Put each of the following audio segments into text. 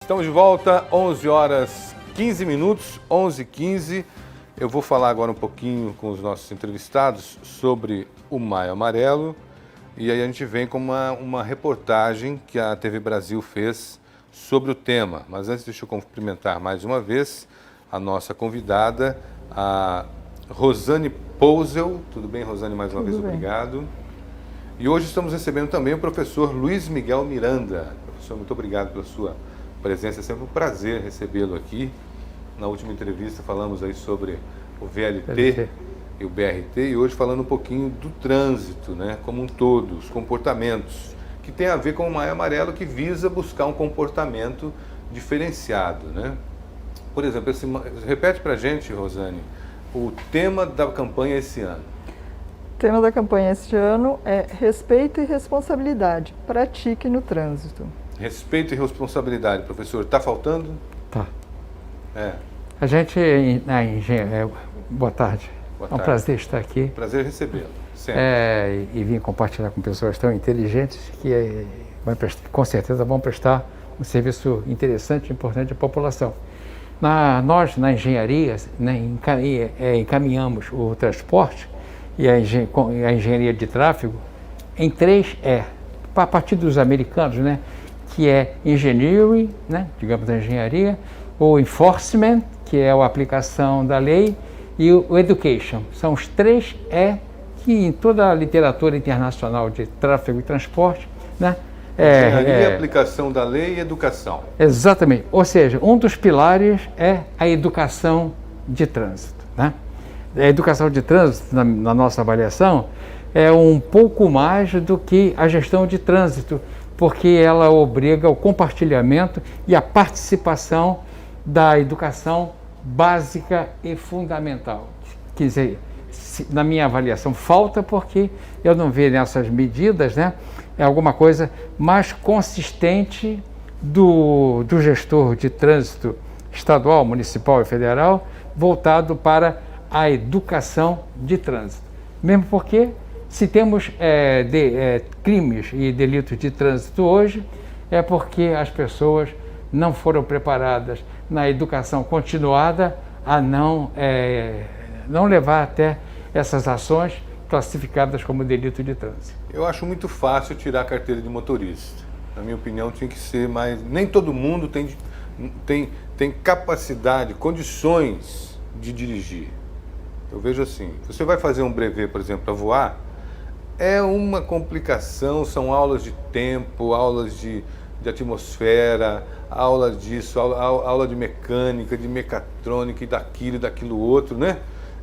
Estamos de volta, 11 horas 15 minutos, 11h15. Eu vou falar agora um pouquinho com os nossos entrevistados sobre o Maio Amarelo. E aí a gente vem com uma reportagem que a TV Brasil fez sobre o tema. Mas antes, deixa eu cumprimentar mais uma vez a nossa convidada, a Rosane Pousel. Tudo bem, Rosane? Mais uma vez, obrigado. E hoje estamos recebendo também o professor Luiz Miguel Miranda. Professor, muito obrigado pela sua presença. É sempre um prazer recebê-lo aqui. Na última entrevista falamos aí sobre o VLT e o BRT, e hoje falando um pouquinho do trânsito, né, como um todo, os comportamentos, que tem a ver com o Maio Amarelo, que visa buscar um comportamento diferenciado, né? Por exemplo, repete pra gente, Rosane, o tema da campanha esse ano. O tema da campanha este ano é respeito e responsabilidade. Pratique no trânsito. Respeito e responsabilidade, professor. Está faltando? Tá. É. A gente, boa tarde. Boa É um tarde. prazer estar aqui. Prazer recebê-lo. Sempre. E vim compartilhar com pessoas tão inteligentes que com certeza vão prestar um serviço interessante e importante à população. Nós, na engenharia, né, encaminhamos o transporte e a engenharia de tráfego em 3E, a partir dos americanos, né, que é engineering, né, digamos, a engenharia, o enforcement, que é a aplicação da lei, e o education. São os 3E que em toda a literatura internacional de tráfego e transporte, né, engenharia, aplicação da lei e educação. Exatamente. Ou seja, um dos pilares é a educação de trânsito, né? A educação de trânsito, na nossa avaliação, é um pouco mais do que a gestão de trânsito, porque ela obriga o compartilhamento e a participação da educação básica e fundamental. Quer dizer, na minha avaliação, falta porque eu não vejo nessas medidas, né, alguma coisa mais consistente do gestor de trânsito estadual, municipal e federal, voltado para a educação de trânsito. Mesmo porque, se temos crimes e delitos de trânsito hoje, é porque as pessoas não foram preparadas na educação continuada a não levar até essas ações classificadas como delito de trânsito. Eu acho muito fácil tirar a carteira de motorista. Na minha opinião, tinha que ser mais... Nem todo mundo tem capacidade, condições de dirigir. Eu vejo assim, você vai fazer um brevet, por exemplo, para voar, é uma complicação, são aulas de tempo, aulas de atmosfera, aula disso, aula de mecânica, de mecatrônica, e daquilo outro, né?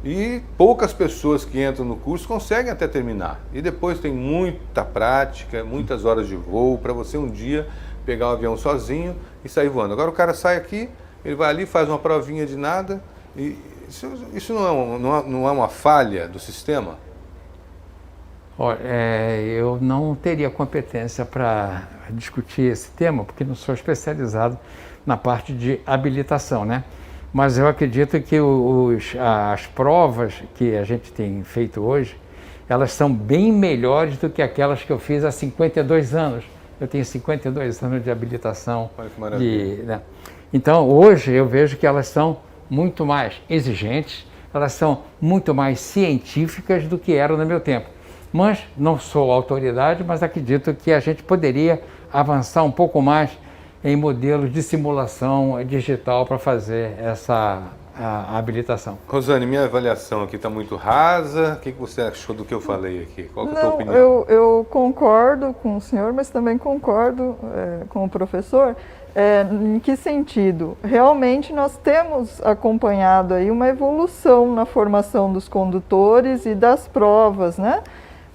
E poucas pessoas que entram no curso conseguem até terminar. E depois tem muita prática, muitas horas de voo, para você um dia pegar o avião sozinho e sair voando. Agora o cara sai aqui, ele vai ali, faz uma provinha de nada, e isso não é uma falha do sistema? Olha, eu não teria competência para discutir esse tema, porque não sou especializado na parte de habilitação, né? Mas eu acredito que as provas que a gente tem feito hoje, elas são bem melhores do que aquelas que eu fiz há 52 anos. Eu tenho 52 anos de habilitação. Olha que maravilha. Né? Então, hoje eu vejo que elas são muito mais exigentes, elas são muito mais científicas do que eram no meu tempo. Mas não sou autoridade, mas acredito que a gente poderia avançar um pouco mais em modelos de simulação digital para fazer essa habilitação. Rosane, minha avaliação aqui está muito rasa. O que você achou do que eu falei aqui? Qual é a tua opinião? Eu concordo com o senhor, mas também concordo com o professor. Em que sentido? Realmente nós temos acompanhado aí uma evolução na formação dos condutores e das provas, né?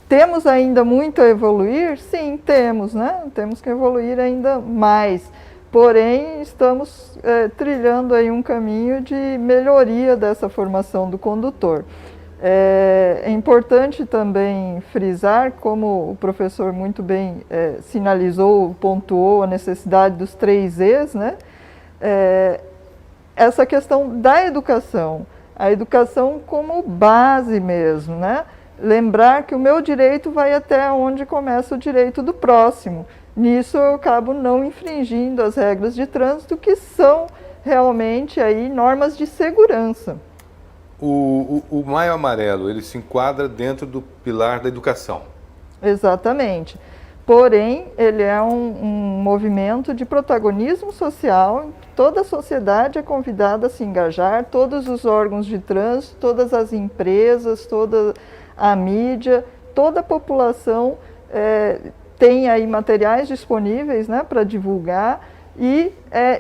Temos ainda muito a evoluir? Sim, temos, né? Temos que evoluir ainda mais. Porém, estamos trilhando aí um caminho de melhoria dessa formação do condutor. É importante também frisar, como o professor muito bem sinalizou, pontuou a necessidade dos 3Es, né? Essa questão da educação, a educação como base mesmo, né? Lembrar que o meu direito vai até onde começa o direito do próximo. Nisso eu acabo não infringindo as regras de trânsito, que são realmente aí normas de segurança. O Maio Amarelo, ele se enquadra dentro do pilar da educação. Exatamente. Porém, ele é um movimento de protagonismo social. Toda a sociedade é convidada a se engajar, todos os órgãos de trânsito, todas as empresas, toda a mídia, toda a população tem aí materiais disponíveis, né, para divulgar, e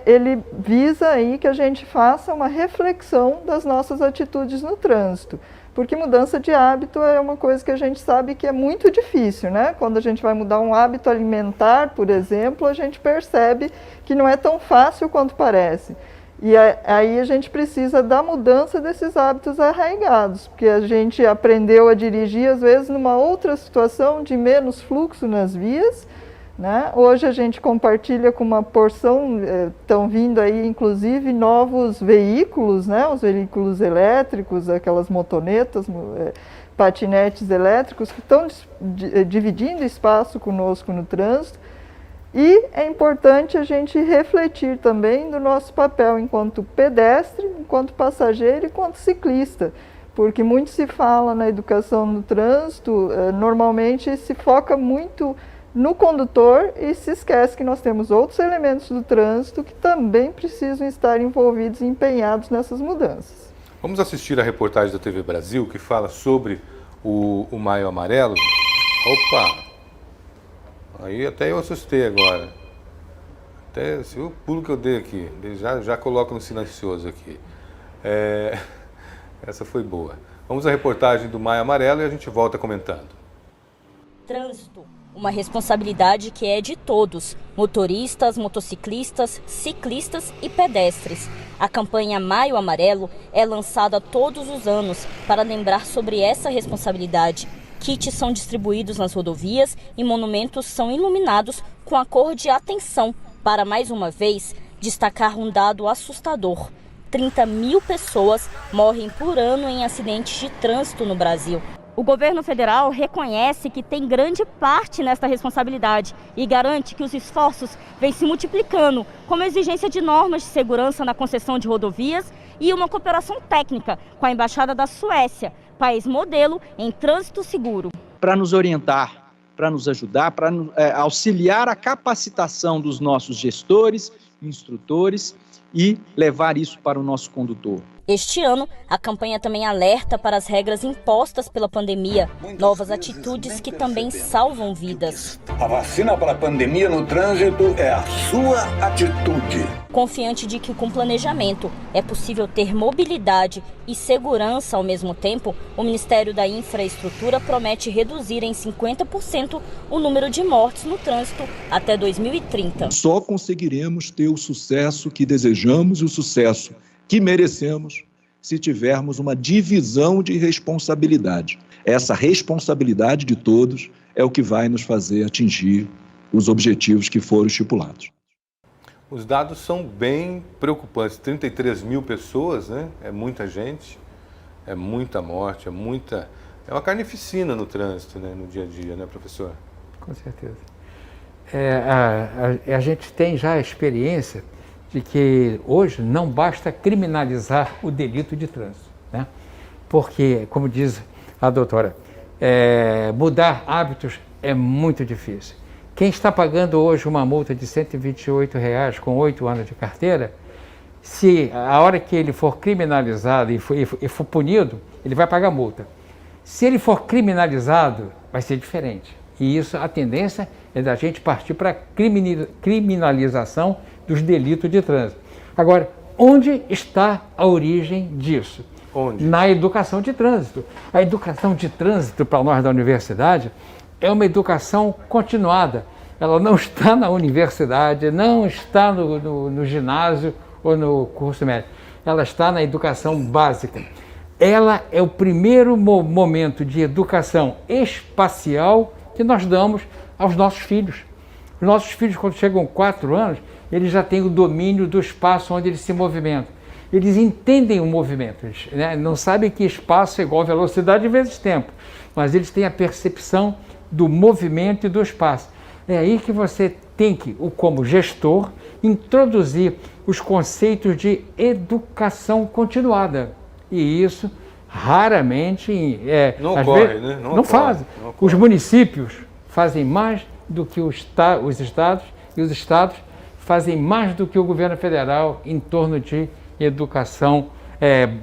ele visa aí que a gente faça uma reflexão das nossas atitudes no trânsito. Porque mudança de hábito é uma coisa que a gente sabe que é muito difícil, né? Quando a gente vai mudar um hábito alimentar, por exemplo, a gente percebe que não é tão fácil quanto parece. E aí a gente precisa da mudança desses hábitos arraigados, porque a gente aprendeu a dirigir, às vezes, numa outra situação de menos fluxo nas vias, né? Hoje a gente compartilha com uma porção, estão vindo aí inclusive novos veículos, né? Os veículos elétricos, aquelas motonetas, patinetes elétricos que estão dividindo espaço conosco no trânsito. E é importante a gente refletir também do nosso papel enquanto pedestre, enquanto passageiro e enquanto ciclista, porque muito se fala na educação no trânsito, normalmente se foca muito no condutor e se esquece que nós temos outros elementos do trânsito que também precisam estar envolvidos e empenhados nessas mudanças. Vamos assistir a reportagem da TV Brasil que fala sobre o Maio Amarelo. Opa! Aí até eu assustei agora. Até o pulo que eu dei aqui. Já coloco no silencioso aqui. Essa foi boa. Vamos à reportagem do Maio Amarelo e a gente volta comentando. Trânsito. Uma responsabilidade que é de todos, motoristas, motociclistas, ciclistas e pedestres. A campanha Maio Amarelo é lançada todos os anos para lembrar sobre essa responsabilidade. Kits são distribuídos nas rodovias e monumentos são iluminados com a cor de atenção para, mais uma vez, destacar um dado assustador. 30 mil pessoas morrem por ano em acidentes de trânsito no Brasil. O governo federal reconhece que tem grande parte nesta responsabilidade e garante que os esforços vêm se multiplicando, como a exigência de normas de segurança na concessão de rodovias e uma cooperação técnica com a Embaixada da Suécia, país modelo em trânsito seguro. Para nos orientar, para nos ajudar, para auxiliar a capacitação dos nossos gestores, instrutores e levar isso para o nosso condutor. Este ano, a campanha também alerta para as regras impostas pela pandemia, novas atitudes que também salvam vidas. A vacina para a pandemia no trânsito é a sua atitude. Confiante de que com planejamento é possível ter mobilidade e segurança ao mesmo tempo, o Ministério da Infraestrutura promete reduzir em 50% o número de mortes no trânsito até 2030. Só conseguiremos ter o sucesso que desejamos e o sucesso que merecemos se tivermos uma divisão de responsabilidade. Essa responsabilidade de todos é o que vai nos fazer atingir os objetivos que foram estipulados. Os dados são bem preocupantes. 33 mil pessoas, né? É muita gente, é muita morte, é uma carnificina no trânsito, né? No dia a dia, né, professor? Com certeza. A gente tem já a experiência de que hoje não basta criminalizar o delito de trânsito, né? Porque, como diz a doutora, mudar hábitos é muito difícil. Quem está pagando hoje uma multa de R$ 128 com 8 anos de carteira, se a hora que ele for criminalizado e for punido, ele vai pagar multa. Se ele for criminalizado, vai ser diferente. E isso, a tendência é da gente partir para a criminalização dos delitos de trânsito. Agora, onde está a origem disso? Onde? Na educação de trânsito. A educação de trânsito para nós da universidade é uma educação continuada. Ela não está na universidade, não está no ginásio ou no curso médio. Ela está na educação básica. Ela é o primeiro momento de educação espacial que nós damos aos nossos filhos. Os nossos filhos, quando chegam 4 anos, eles já têm o domínio do espaço onde eles se movimentam. Eles entendem o movimento, eles, né, não sabem que espaço é igual velocidade vezes tempo, mas eles têm a percepção do movimento e do espaço. É aí que você tem que, como gestor, introduzir os conceitos de educação continuada. E isso raramente Não às ocorre, vezes, né? Não fazem. Os municípios fazem mais do que os estados, e os estados fazem mais do que o governo federal em torno de educação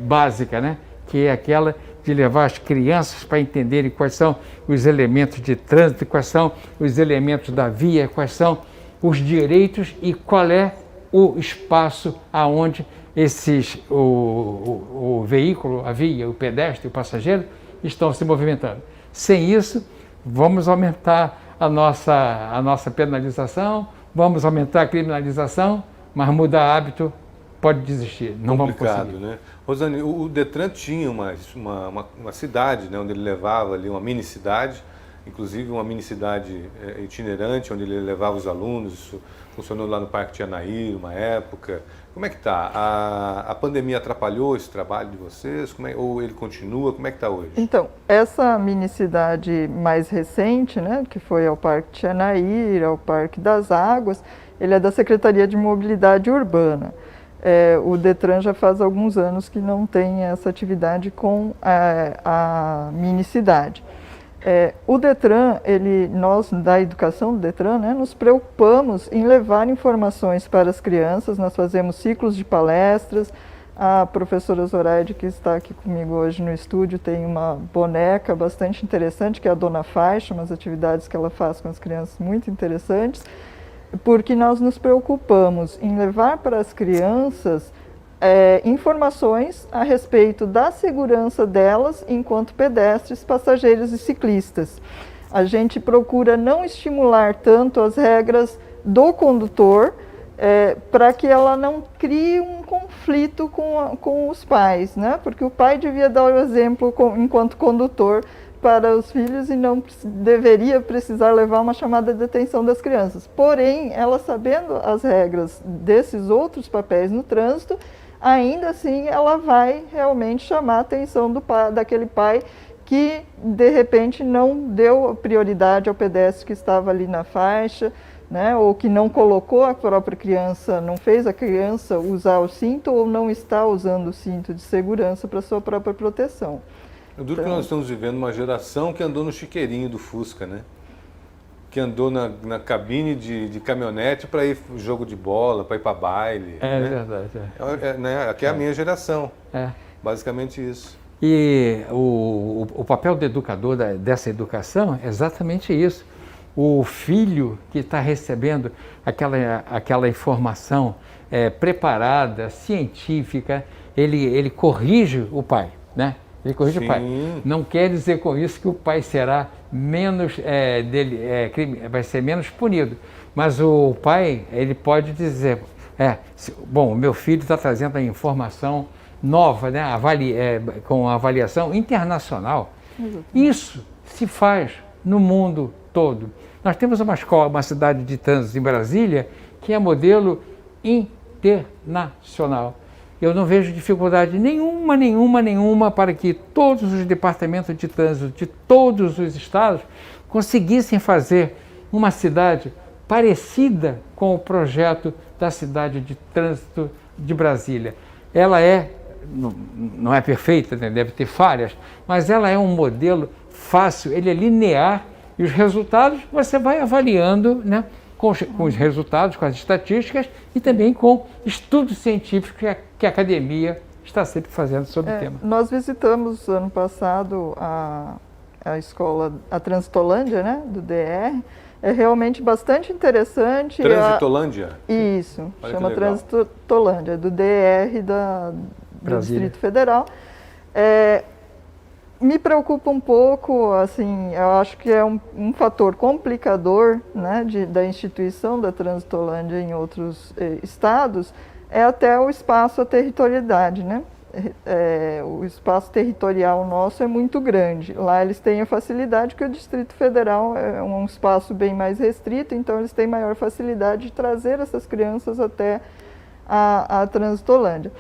básica, né? Que é aquela de levar as crianças para entenderem quais são os elementos de trânsito, quais são os elementos da via, quais são os direitos e qual é o espaço aonde o veículo, a via, o pedestre, o passageiro estão se movimentando. Sem isso, vamos aumentar a nossa penalização, vamos aumentar a criminalização, mas mudar hábito pode desistir, não vamos conseguir. Né? Rosane, o Detran tinha uma cidade, né, onde ele levava ali uma mini cidade, inclusive uma mini cidade itinerante, onde ele levava os alunos. Isso funcionou lá no Parque Tianaí, uma época. Como é que está? A pandemia atrapalhou esse trabalho de vocês? Ou ele continua? Como é que está hoje? Então, essa mini cidade mais recente, né, que foi ao Parque Tianaí, ao Parque das Águas, ele é da Secretaria de Mobilidade Urbana. O Detran já faz alguns anos que não tem essa atividade com a mini cidade. O Detran, nós da educação do Detran, né, nos preocupamos em levar informações para as crianças. Nós fazemos ciclos de palestras. A professora Zoraide, que está aqui comigo hoje no estúdio, tem uma boneca bastante interessante, que é a Dona Faixa, umas atividades que ela faz com as crianças muito interessantes, porque nós nos preocupamos em levar para as crianças informações a respeito da segurança delas enquanto pedestres, passageiros e ciclistas. A gente procura não estimular tanto as regras do condutor, para que ela não crie um conflito com os pais, né? Porque o pai devia dar o exemplo enquanto condutor para os filhos e não deveria precisar levar uma chamada de atenção das crianças. Porém, ela sabendo as regras desses outros papéis no trânsito, ainda assim ela vai realmente chamar a atenção daquele pai que de repente não deu prioridade ao pedestre que estava ali na faixa, né, ou que não colocou a própria criança, não fez a criança usar o cinto ou não está usando o cinto de segurança para sua própria proteção. É duro que nós estamos vivendo uma geração que andou no chiqueirinho do Fusca, né? Que andou na cabine de caminhonete para ir jogo de bola, para ir para baile. É, né? Verdade. Né? Aqui é a minha geração. Basicamente isso. E o papel do educador dessa educação é exatamente isso. O filho que está recebendo aquela informação preparada, científica, ele corrige o pai, né? Ele corrige o pai. Não quer dizer com isso que o pai será menos vai ser menos punido, mas o pai ele pode dizer, bom, o meu filho está trazendo a informação nova, né? Com avaliação internacional. Isso se faz no mundo todo. Nós temos uma cidade de trânsito em Brasília que é modelo internacional. Eu não vejo dificuldade nenhuma para que todos os departamentos de trânsito de todos os estados conseguissem fazer uma cidade parecida com o projeto da cidade de trânsito de Brasília. Ela não é perfeita, né? Deve ter falhas, mas ela é um modelo fácil, ele é linear e os resultados você vai avaliando, né? Com os resultados, com as estatísticas e também com estudos científicos que a academia está sempre fazendo sobre o tema. Nós visitamos ano passado a escola, a Transitolândia, né, do DR. É realmente bastante interessante. Transitolândia? Isso, chama Transitolândia, do DR do Distrito Federal. Me preocupa um pouco, assim, eu acho que é um fator complicador, né, da instituição da Transitolândia em outros estados, é até o espaço, a territorialidade, né? O espaço territorial nosso é muito grande. Lá eles têm a facilidade que o Distrito Federal é um espaço bem mais restrito, então eles têm maior facilidade de trazer essas crianças até a Transitolândia.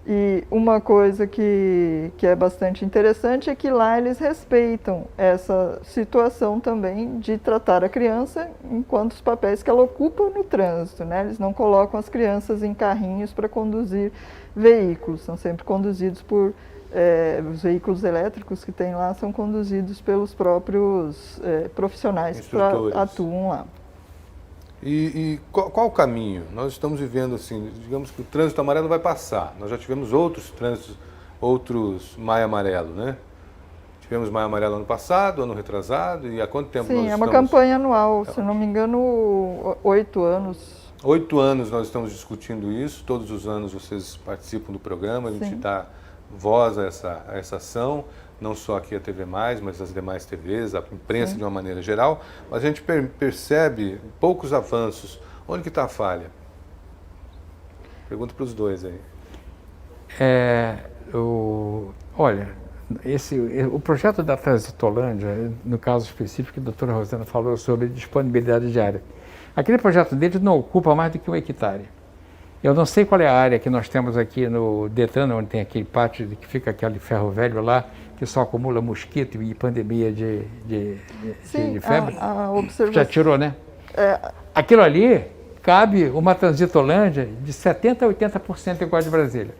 E uma coisa que é bastante interessante é que lá eles respeitam essa situação também de tratar a criança enquanto os papéis que ela ocupa no trânsito, né? Eles não colocam as crianças em carrinhos para conduzir veículos, são sempre conduzidos por... os veículos elétricos que tem lá são conduzidos pelos próprios profissionais que atuam lá. E qual o caminho? Nós estamos vivendo assim, digamos que o trânsito amarelo vai passar. Nós já tivemos outros trânsitos, outros Maio Amarelo, né? Tivemos Maio Amarelo ano passado, ano retrasado, e há quanto tempo nós estamos... Sim, é uma campanha anual, se não me engano, 8 anos. 8 anos nós estamos discutindo isso, todos os anos vocês participam do programa, a gente dá voz a essa ação, não só aqui a TV+, mas as demais TVs, a imprensa de uma maneira geral, mas a gente percebe poucos avanços. Onde que está a falha? Pergunta para os dois aí. Olha, o projeto da Transitolândia, no caso específico que a doutora Rosana falou sobre disponibilidade de área, aquele projeto dele não ocupa mais do que 1 hectare. Eu não sei qual é a área que nós temos aqui no Detran, onde tem aquele pátio que fica aquele ferro velho lá, que só acumula mosquito e pandemia de febre. A observação... Já tirou, né? Aquilo ali cabe uma Transitolândia de 70% a 80% igual a de Brasília.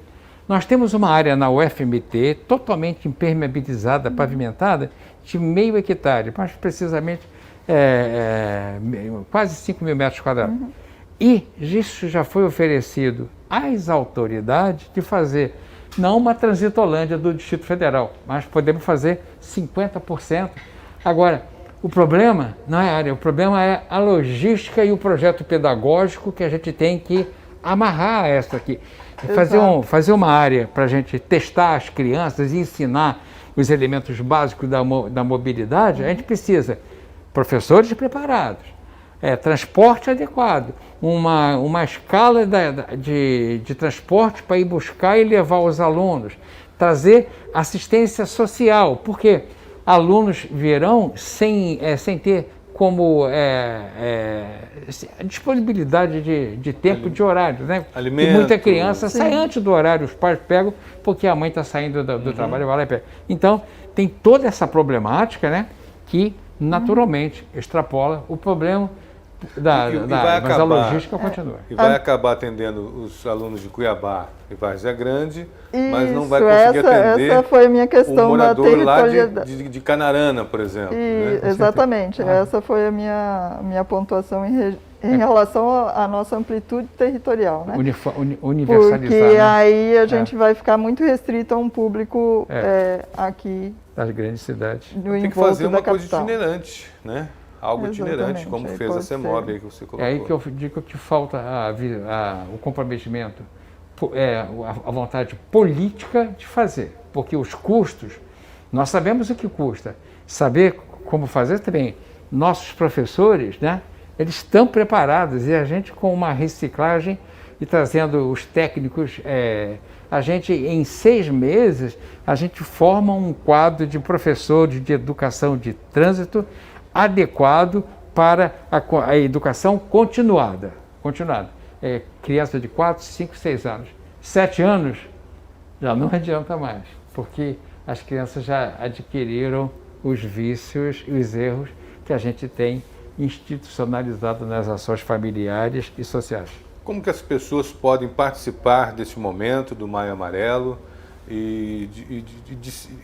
Nós temos uma área na UFMT totalmente impermeabilizada, pavimentada, de 0,5 hectare, mais precisamente quase 5.000 metros quadrados. E isso já foi oferecido às autoridades de fazer, não uma Transitolândia do Distrito Federal, mas podemos fazer 50%. Agora, o problema não é a área, o problema é a logística e o projeto pedagógico que a gente tem que amarrar essa aqui. Fazer uma área para a gente testar as crianças e ensinar os elementos básicos da mobilidade, a gente precisa professores preparados, transporte adequado, uma escala de transporte para ir buscar e levar os alunos, trazer assistência social, porque alunos virão sem ter como disponibilidade de tempo, de horário, né? Alimento. E muita criança sai antes do horário, os pais pegam porque a mãe está saindo do trabalho e vai lá e pega. Então, tem toda essa problemática, né, que naturalmente extrapola o problema mas a logística continua. E vai acabar atendendo os alunos de Cuiabá e Várzea Grande, mas não vai conseguir atender essa foi a minha questão um morador da territorialidade. lá de Canarana, por exemplo. Né? Exatamente, essa foi a minha pontuação em relação à nossa amplitude territorial. Né? Universalizar. Porque aí a gente vai ficar muito restrito a um público aqui. Das grandes cidades. Tem que fazer uma coisa itinerante, né? Algo itinerante, como fez a CEMOB aí que você colocou. É aí que eu digo que falta o comprometimento, a vontade política de fazer, porque os custos, nós sabemos o que custa, saber como fazer também. Nossos professores, né, eles estão preparados e a gente com uma reciclagem e trazendo os técnicos, a gente em 6 meses, a gente forma um quadro de professores de educação de trânsito adequado para a educação continuada. Criança de 4, 5, 6 anos. 7 anos já não adianta mais, porque as crianças já adquiriram os vícios e os erros que a gente tem institucionalizado nas ações familiares e sociais. Como que as pessoas podem participar desse momento do Maio Amarelo e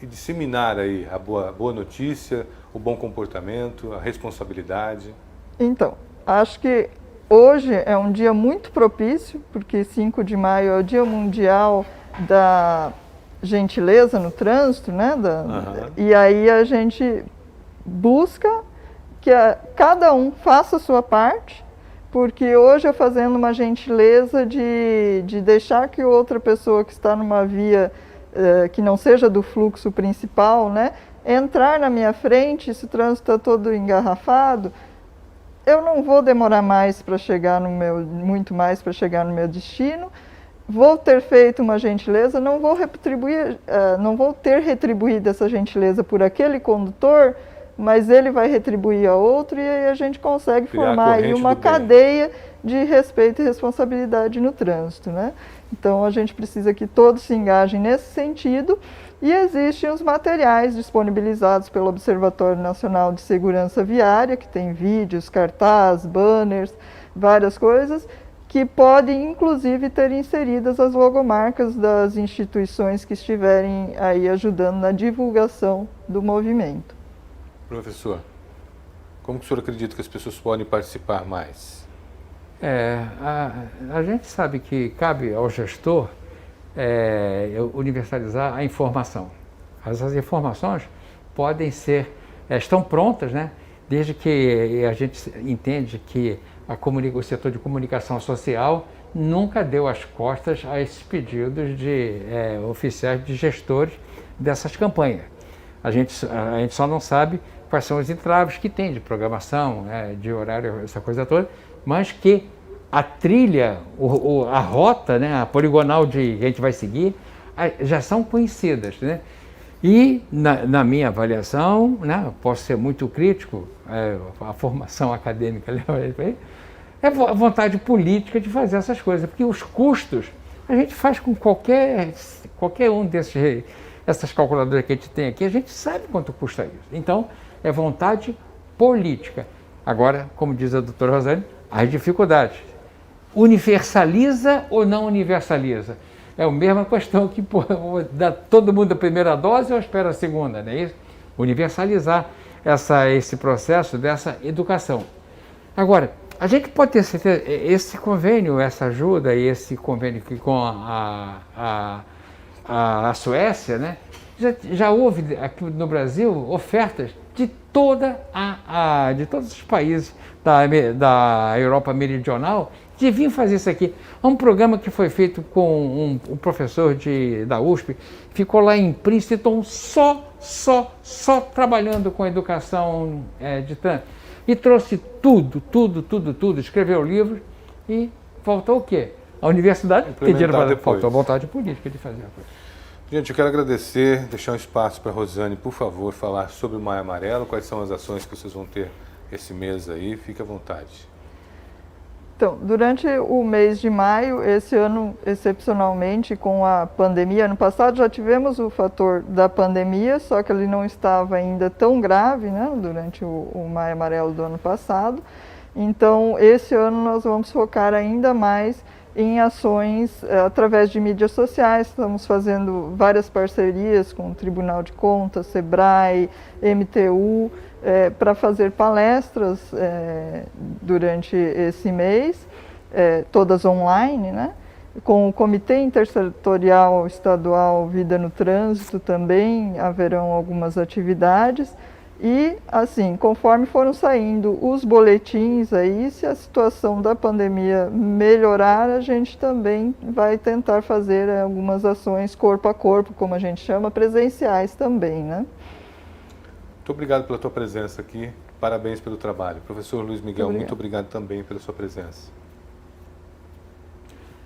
disseminar aí a boa notícia, o bom comportamento, a responsabilidade? Então, acho que hoje é um dia muito propício, porque 5 de maio é o Dia Mundial da Gentileza no Trânsito, né? E aí a gente busca que cada um faça a sua parte, porque hoje é fazendo uma gentileza de deixar que outra pessoa que está numa via que não seja do fluxo principal, né, entrar na minha frente, se o trânsito está todo engarrafado, eu não vou demorar mais para chegar muito mais para chegar no meu destino, vou ter feito uma gentileza, não vou ter retribuído essa gentileza por aquele condutor, mas ele vai retribuir a outro e aí a gente consegue formar aí uma cadeia de respeito e responsabilidade no trânsito, né? Então a gente precisa que todos se engajem nesse sentido, e existem os materiais disponibilizados pelo Observatório Nacional de Segurança Viária, que tem vídeos, cartaz, banners, várias coisas, que podem inclusive ter inseridas as logomarcas das instituições que estiverem aí ajudando na divulgação do movimento. Professor, como que o senhor acredita que as pessoas podem participar mais? A gente sabe que cabe ao gestor universalizar a informação. Essas informações podem ser, estão prontas, né? Desde que a gente entende que o setor de comunicação social nunca deu as costas a esses pedidos de oficiais, de gestores dessas campanhas. A gente só não sabe quais são os entraves que tem de programação, de horário, essa coisa toda, mas que a trilha, a rota, né, a poligonal que a gente vai seguir, já são conhecidas, né? E, na minha avaliação, né, posso ser muito crítico, a formação acadêmica é a vontade política de fazer essas coisas, porque os custos a gente faz com qualquer um essas calculadoras que a gente tem aqui, a gente sabe quanto custa isso. Então, é vontade política. Agora, como diz a doutora Rosane, as dificuldades. Universaliza ou não universaliza? É a mesma questão que dá todo mundo a primeira dose ou espera a segunda, não é isso? Universalizar esse processo dessa educação. Agora, a gente pode ter certeza, esse convênio, essa ajuda e esse convênio com a Suécia, né? Já houve aqui no Brasil ofertas de todos os países da Europa Meridional de vir fazer isso aqui. É um programa que foi feito com um professor da USP, ficou lá em Princeton só trabalhando com educação de trânsito. E trouxe tudo, escreveu livros e faltou o quê? A universidade tem dinheiro para faltou a vontade política de fazer a coisa. Gente, eu quero agradecer, deixar um espaço para a Rosane, por favor, falar sobre o Maio Amarelo, quais são as ações que vocês vão ter esse mês aí, fique à vontade. Então, durante o mês de maio, esse ano, excepcionalmente, com a pandemia, ano passado já tivemos o fator da pandemia, só que ele não estava ainda tão grave, né, durante o Maio Amarelo do ano passado. Então, esse ano nós vamos focar ainda mais em ações através de mídias sociais. Estamos fazendo várias parcerias com o Tribunal de Contas, Sebrae, MTU, para fazer palestras durante esse mês, todas online, né? Com o Comitê Intersetorial Estadual Vida no Trânsito também haverão algumas atividades. E, assim, conforme foram saindo os boletins aí, se a situação da pandemia melhorar, a gente também vai tentar fazer algumas ações corpo a corpo, como a gente chama, presenciais também, né? Muito obrigado pela tua presença aqui, parabéns pelo trabalho. Professor Luiz Miguel, muito obrigado também pela sua presença.